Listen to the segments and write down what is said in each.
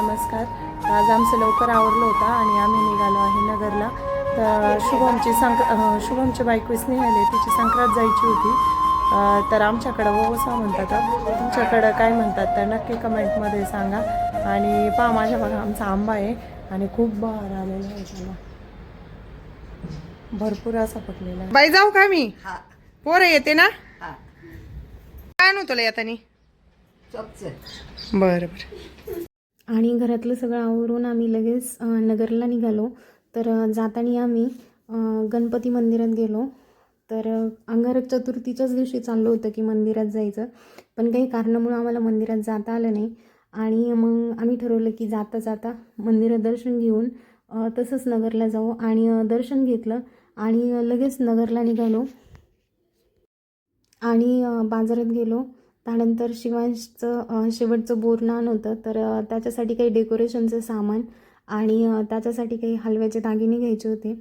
नमस्कार. आज आमचं लवकर आवरलं होतं आणि आम्ही निघालो आहे नगरला. तर शुभमची बायको स्नेहल तिची संक्रांत जायची होती. तर आमच्याकडं वोसा म्हणतात, तुमच्याकडं काय म्हणतात तर नक्की कमेंटमध्ये सांगा. आणि पहा माझ्या बघा आमचा आंबा आहे आणि खूप बहार आलेला आहे त्याला, भरपूर असा पकलेला आहे. बाई जाऊ का मी? पोरं येते ना? काय नव्हतं तुला येतानी? बरं बरं. आणि घरातलं सगळं आवरून आम्ही लगेच नगरला निघालो. तर जाताना आम्ही गणपती मंदिरात गेलो. तर अंगारक चतुर्थीच्याच दिवशी चाललो होतं की मंदिरात जायचं, पण काही कारणामुळं आम्हाला मंदिरात जाता आलं नाही. आणि मग आम्ही ठरवलं की जाता जाता मंदिरात दर्शन घेऊन तसंच नगरला जाऊ. आणि दर्शन घेतलं आणि लगेच नगरला निघालो आणि बाजारात गेलो. त्यानंतर शिवांशचं शेवटचं बोरनान होतं, तर त्याच्यासाठी काही डेकोरेशनचं सामान आणि त्याच्यासाठी काही हलव्याचे दागिने घ्यायचे होते.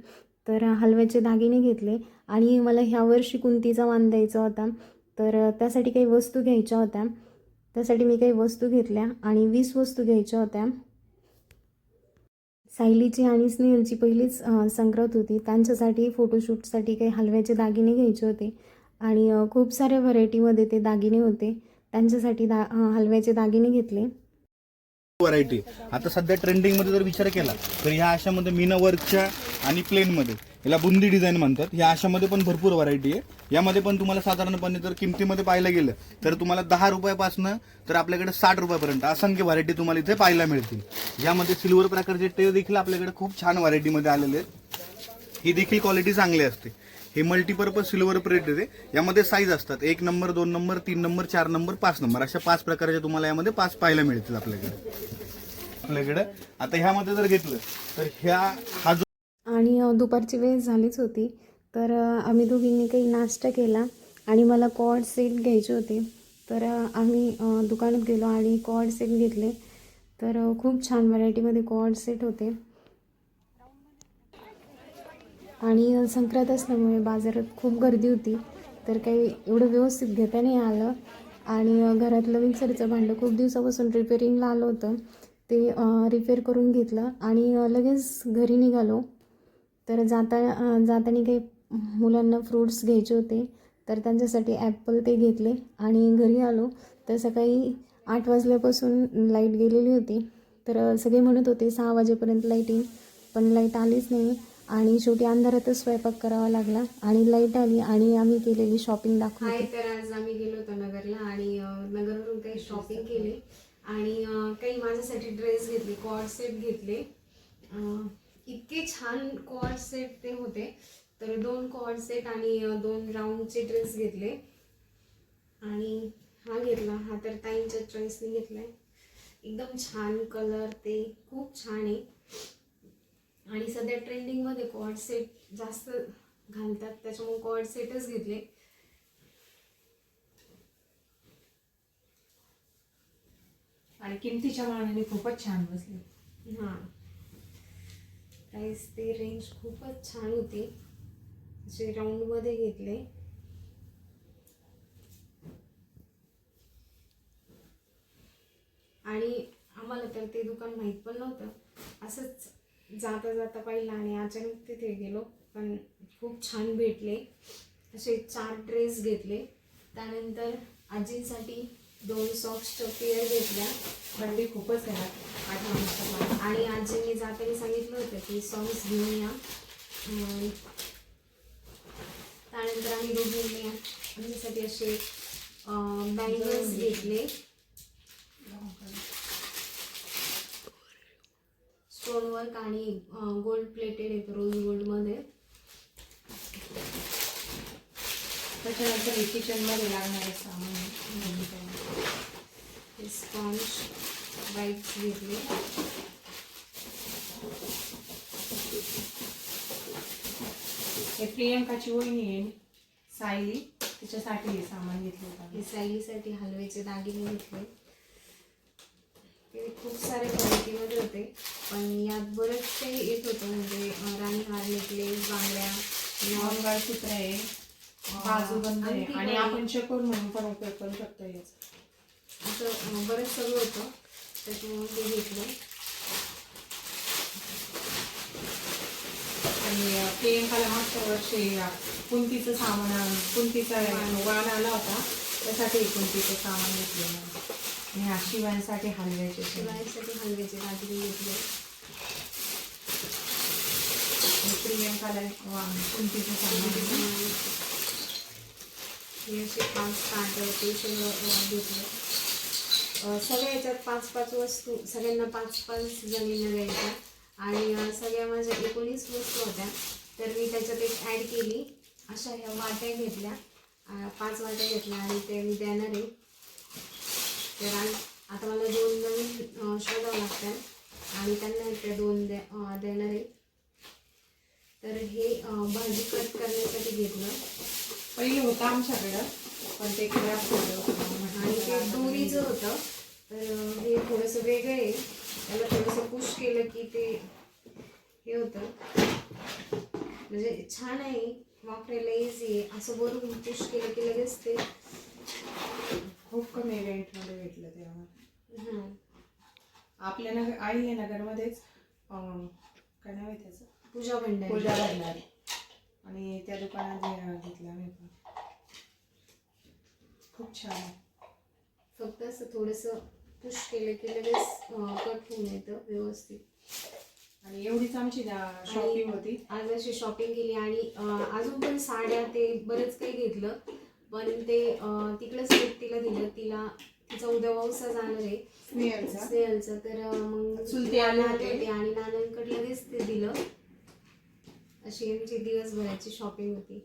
तर हलव्याचे दागिने घेतले. आणि मला ह्या वर्षी कुंतीचा मान द्यायचा होता, तर त्यासाठी काही वस्तू घ्यायच्या होत्या. त्यासाठी मी काही वस्तू घेतल्या आणि 20 वस्तू घ्यायच्या होत्या. सायलीची आणि स्नेहलची पहिलीच संक्रांत होती, त्यांच्यासाठी फोटोशूटसाठी काही हलव्याचे दागिने घ्यायचे होते. आणि खूप साऱ्या व्हरायटीमध्ये ते दागिने होते, त्यांच्यासाठी हलव्याचे दागिने घेतले. व्हरायटी आता सध्या ट्रेंडिंग मध्ये जर विचार केला तर ह्या अशामध्ये मीना वर्कच्या आणि प्लेन मध्ये याला बुंदी डिझाईन म्हणतात. ह्या अशामध्ये पण भरपूर व्हरायटी आहे. यामध्ये पण तुम्हाला साधारणपणे जर किमतीमध्ये पाहायला गेलं तर तुम्हाला 10 रुपयापासून तर आपल्याकडे 60 रुपयापर्यंत असंख्य व्हरायटी तुम्हाला इथे पाहायला मिळतील. यामध्ये सिल्वर प्रकारचे ट्रे देखील आपल्याकडे खूप छान व्हरायटीमध्ये आलेले आहेत. ही देखील क्वालिटी चांगली असते. हे मल्टीपर्पज सिल्वर प्लेट आहे. यामध्ये साईज असतात 1 number 2 number 3 number 4 number 5 number अशा 5 प्रकारचे तुम्हाला यामध्ये 5 पाहायला मिळतील आपल्याकडे. आता ह्यामध्ये जर घेतलं तर हा जो आणि दुपारची वेळ झालीच होती, तर आम्ही दोघींनी काही नाश्ता केला आणि मला कॉर्ड सेट घ्यायचे होते. तर आम्ही दुकानात गेलो आणि कॉर्ड सेट घेतले. तर खूप छान व्हरायटीमध्ये कॉर्ड सेट होते. आणि संक्रांत असल्यामुळे बाजारात खूप गर्दी होती, तर काही एवढं व्यवस्थित घेता नाही आलं. आणि घरातलं मिक्सरचं भांडं खूप दिवसापासून रिपेरिंगला आलं होतं, ते रिपेअर करून घेतलं आणि लगेच घरी निघालो. तर जाताना काही मुलांना फ्रूट्स घ्यायचे होते, तर त्यांच्यासाठी ॲपल ते घेतले. आणि घरी आलो तर सकाळी 8 वाजल्यापासून लाईट गेलेली होती. तर सगळे म्हणत होते 6 वाजेपर्यंत लाईट येईल, पण लाईट आलीच नाही. आणि शेवटी अंधारातच स्वयंपाक करावा लागला आणि लाईट आली आणि आम्ही केलेली शॉपिंग दाखवते. तर आज आम्ही गेलो होतो नगरला आणि नगरवरून काही शॉपिंग केली आणि काही माझ्यासाठी ड्रेस घेतले, कॉर्ड सेट घेतले. इतके छान कॉर्ड सेट ते होते. तर 2 कॉर्ड सेट आणि 2 राऊंडचे ड्रेस घेतले. आणि हा घेतला, हा तर ताईंच्या चॉईसने घेतलाय. एकदम छान कलर, ते खूप छान आहे. आणि सध्या ट्रेंडिंगमध्ये कॉर्ड सेट जास्त घालतात, त्याच्यामुळे कॉर्ड सेटच घेतले. आणि किमतीच्या मानाने खूपच छान बसले. हां, प्राईस ते रेंज खूपच छान होती. असे राऊंडमध्ये घेतले. आणि आम्हाला तर ते दुकान माहीत पण नव्हतं, असंच जाता जाता पाहिलं आणि अचानक तिथे गेलो, पण खूप छान भेटले. असे 4 ड्रेस घेतले. त्यानंतर आजींसाठी 2 सॉक्सच्या पेअर घेतल्या. थंडी खूपच आहे आणि आजींनी जाताना सांगितलं होतं की सॉक्स घेऊन या. त्यानंतर आम्ही दोघींनी आमच्यासाठी असे बँगल्स घेतले. स्टोन वर्क आणि गोल्ड प्लेटेड आहेत, रोज गोल्डमध्ये. त्याच्यानंतर किचनमध्ये लागणारे सामान, स्पॉन्ज वाईप्स घेतले. हे प्रियंकाची वहिनी आहे सायली, तिच्यासाठी हे सामान घेतलं होतं. सायलीसाठी हलव्याचे दागिने घेतले. ते खूप सारे क्वालिटीमध्ये होते, पण यात बरेच काही येत होतं, म्हणजे राणी हार, नेकलेस, बांगड्या, मंगळसूत्र आहे, बाजूबंद आहे आणि आपण चकोर म्हणून पण उपयोग करू शकतो याचा. असं बरेच सगळं होतं, त्याच्यामुळे ते घेतलं. आणि प्रियंकाला मागच्या वर्षी कुंतीचं सामान कुंतीचा वाण आला होता, त्यासाठी कुंतीचं सामान घेतलेलं. आणि ह्या शिवांसाठी हलव्याचे शिवायसाठी हलव्याचे दागिने घेतले. प्रियंकाला कुंतीचं सामान. हे असे 5 ताट ते सगळं घेतलं. सगळ्या याच्यात 5-5 वस्तू, सगळ्यांना 5-5 जणींना द्यायच्या. आणि सगळ्या माझ्या 19 वस्तू होत्या, तर मी त्याच्यात एक ॲड केली. अशा ह्या वाट्या घेतल्या, 5 वाट्या घेतल्या आणि ते मी देणार आहे. तर आता मला 2 नवीन शोधावं लागतात आणि त्यांना त्या 2 देणार आहे. तर हे भाजी कट करण्यासाठी घेतलं. पहिलं होतं आमच्याकडं, पण ते खराब झालं आणि ते दोरीचं होतं, तर हे थोडंसं वेगळं आहे. त्याला थोडंसं पुश केलं की ते हे होतं, म्हणजे छान आहे, वापरायला इझी आहे. असं वरून पुश केलं की लगेच ते खूप कमी रेंटमध्ये भेटलं तेव्हा. हां आपल्या अहिल्यानगरमध्येच काय नाव आहे त्याचं, पूजा भंडारी. पूजा भंडारी, आणि त्या दुकानात घेतला मी पण. खूप छान आहे. फक्त असं थोडंसं पुश केलं की लगेच कट होऊन येतं व्यवस्थित. आणि एवढीच आमची शॉपिंग होती. आज अशी शॉपिंग केली. आणि अजून पण साड्या ते बरंच काही घेतलं, पण ते तिकडंच तिला दिलं. तिचा उद्या वौसा जाणार आहे स्नेहलचा, तर मग चुलती आले होते आणि नानांकडे लगेच ते दिलं. अशी आमची दिवसभराची शॉपिंग होती.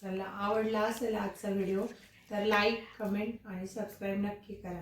त्याला आवडला असेल आजचा व्हिडिओ तर लाईक, कमेंट आणि सबस्क्राईब नक्की करा.